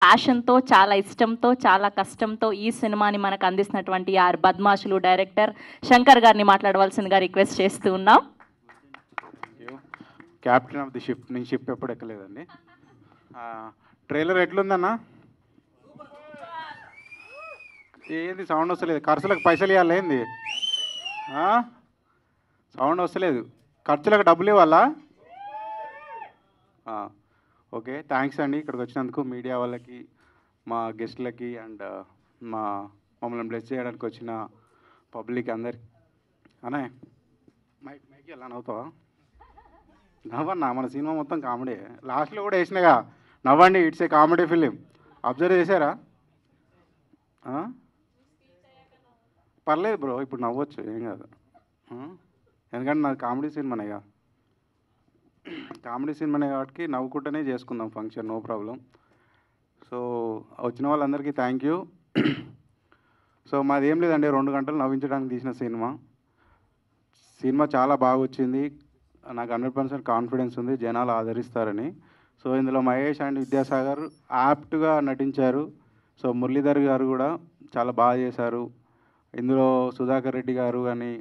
ప్యాషన్తో, చాలా ఇష్టంతో, చాలా కష్టంతో ఈ సినిమాని మనకు అందిస్తున్నటువంటి బద్మాషులు డైరెక్టర్ శంకర్ గారిని మాట్లాడవలసిందిగా రిక్వెస్ట్ చేస్తూ ఉన్నాం. క్యాప్టెన్ ఆఫ్ ది షిప్, నేను షిప్ ఎప్పుడు ఎక్కలేదండి. ట్రైలర్ ఎట్లుందన్నా? ఏంది సౌండ్ వస్తలేదు? ఖర్చులకు పైసలు ఇవ్వాలి ఏంది? సౌండ్ వస్తలేదు. ఖర్చులకు డబ్బులు ఇవ్వాలా? ఓకే, థ్యాంక్స్ అండి ఇక్కడికి వచ్చినందుకు, మీడియా వాళ్ళకి, మా గెస్ట్లకి అండ్ మమ్మల్ని బ్లెస్ చేయడానికి వచ్చిన పబ్లిక్ అందరికి. అనే మైకి ఎలా నవ్వుతావా? నవ్వన్నా, మన సినిమా మొత్తం కామెడీ. లాస్ట్లో కూడా వేసినాగా నవ్వండి, it's a comedy film. Observe చేశారా? పర్లేదు బ్రో, ఇప్పుడు నవ్వచ్చు, ఏం కాదు. ఎందుకంటే నాది కామెడీ సినిమానేగా, కామెడీ సినిమానే కాబట్టి నవ్వుకుంటూనే చేసుకుందాం ఫంక్షన్, నో ప్రాబ్లం. సో వచ్చిన వాళ్ళందరికీ థ్యాంక్ యూ. సో మాది ఏం లేదండి, 2 గంటలు నవ్వించడానికి తీసిన సినిమా చాలా బాగా వచ్చింది. నాకు 100% కాన్ఫిడెన్స్ ఉంది జనాలు ఆదరిస్తారని. సో ఇందులో మహేష్ అండ్ విద్యాసాగర్ యాప్ట్గా నటించారు. సో మురళీధర్ గారు కూడా చాలా బాగా చేశారు. ఇందులో సుధాకర్ రెడ్డి గారు కానీ,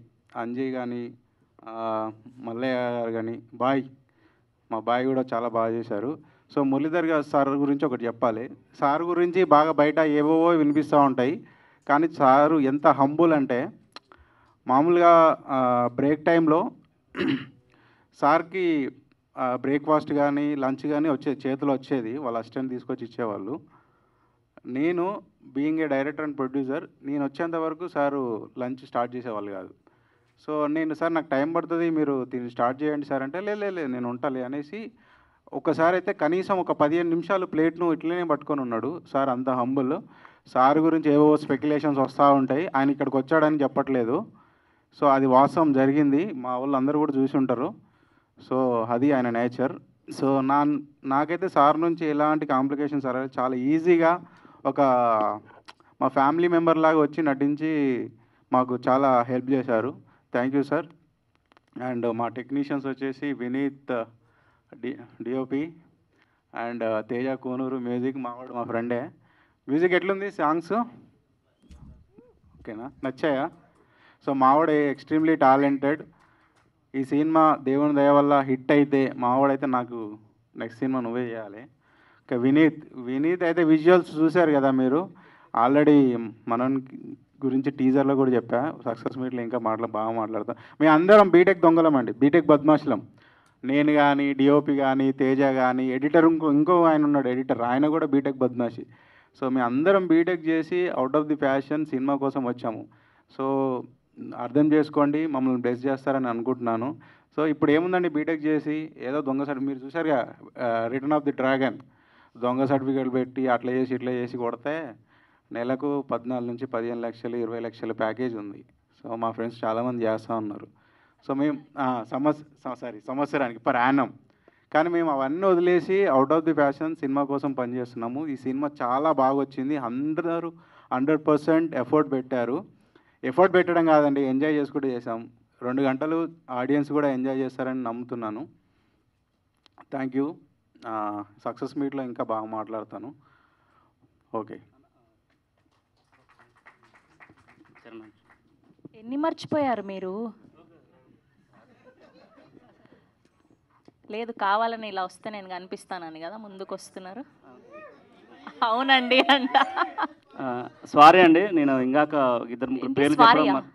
అంజయ్ కానీ, మల్లయ్య గారు కానీ, మా బాయ్ కూడా చాలా బాగా చేశారు. సో మురళీధర్ గారు సార్ గురించి ఒకటి చెప్పాలి. సార్ గురించి బాగా బయట ఏవేవో వినిపిస్తూ ఉంటాయి, కానీ సారు ఎంత హంబుల్ అంటే, మామూలుగా బ్రేక్ టైంలో సార్కి బ్రేక్ఫాస్ట్ కానీ లంచ్ కానీ చేతిలో వచ్చేది, వాళ్ళ అసిస్టెంట్ తీసుకొచ్చి ఇచ్చేవాళ్ళు. నేను being a director and producer, నేను వచ్చేంత వరకు సారు లంచ్ స్టార్ట్ చేసేవాళ్ళు కాదు. సో నేను, సార్ నాకు టైం పడుతుంది, మీరు దీన్ని స్టార్ట్ చేయండి సార్ అంటే, లేదు నేను ఉంటాలి అనేసి ఒకసారి అయితే కనీసం ఒక 15 నిమిషాలు ప్లేట్ను ఇట్లనే పట్టుకొని ఉన్నాడు సార్. అంత హంబుల్. సార్ గురించి ఏవో స్పెక్యులేషన్స్ వస్తూ ఉంటాయి, ఆయన ఇక్కడికి వచ్చాడని చెప్పట్లేదు. సో అది వాస్తవం జరిగింది, మా వాళ్ళు అందరూ కూడా చూసి ఉంటారు. సో అది ఆయన నేచర్. సో నాకైతే సార్ నుంచి ఎలాంటి కాంప్లికేషన్స్ రాలేదు. చాలా ఈజీగా ఒక మా ఫ్యామిలీ మెంబర్ లాగా వచ్చి నటించి మాకు చాలా హెల్ప్ చేశారు. Thank you sir. అండ్ మా టెక్నీషియన్స్ వచ్చేసి Vineeth DOP and Teja Konuru music, మావాడు మా ఫ్రెండే. మ్యూజిక్ ఎట్లుంది? సాంగ్స్ ఓకేనా? నచ్చాయా? సో మావాడు ఎక్స్ట్రీమ్లీ టాలెంటెడ్. ఈ సినిమా దేవుని దయ వల్ల హిట్ అయితే మావాడైతే నాకు నెక్స్ట్ సినిమా నువ్వే చేయాలి. ఇంకా వినీత్ అయితే విజువల్స్ చూశారు కదా మీరు. ఆల్రెడీ మనం గురించి టీజర్లో కూడా చెప్పా, సక్సెస్ మీట్లో ఇంకా బాగా మాట్లాడతాం. మేము అందరం బీటెక్ దొంగలం అండి, బీటెక్ బద్మాషులం. నేను కానీ, డిఓపి కానీ, తేజ కానీ, ఎడిటర్ ఇంకో ఆయన ఉన్నాడు ఎడిటర్, ఆయన కూడా బీటెక్ బద్మాషి. సో మేము అందరం బీటెక్ చేసి out of the passion cinema కోసం వచ్చాము. సో అర్థం చేసుకోండి, మమ్మల్ని బ్లెస్ చేస్తారని అనుకుంటున్నాను. సో ఇప్పుడు ఏముందండి, బీటెక్ చేసి ఏదో దొంగ సర్టిఫికేట్, మీరు చూసారుగా రిటర్న్ ఆఫ్ ది డ్రాగన్, దొంగ సర్టిఫికేట్ పెట్టి అట్లా చేసి ఇట్లా చేసి కొడితే నెలకు 14 నుంచి 15 లక్షలు 20 లక్షల ప్యాకేజ్ ఉంది. సో మా ఫ్రెండ్స్ చాలామంది చేస్తూ ఉన్నారు. సో మేము సంవత్సరానికి పర్ యానం. కానీ మేము అవన్నీ వదిలేసి out of the passion cinema కోసం పనిచేస్తున్నాము. ఈ సినిమా చాలా బాగా వచ్చింది, 100% ఎఫర్ట్ పెట్టారు. ఎఫర్ట్ పెట్టడం కాదండి, ఎంజాయ్ చేసుకుంటూ చేసాం. 2 గంటలు ఆడియన్స్ కూడా ఎంజాయ్ చేస్తారని నమ్ముతున్నాను. Thank you. సక్సెస్ మీట్లో ఇంకా బాగా మాట్లాడతాను. ఓకే. ఎన్ని మర్చిపోయారు మీరు? లేదు, కావాలని ఇలా వస్తే నేను కనిపిస్తానని కదా ముందుకు వస్తున్నారు. అవునండి అంట. సారీ అండి, నేను ఇందాక 2-3 పేర్లు చెప్పడం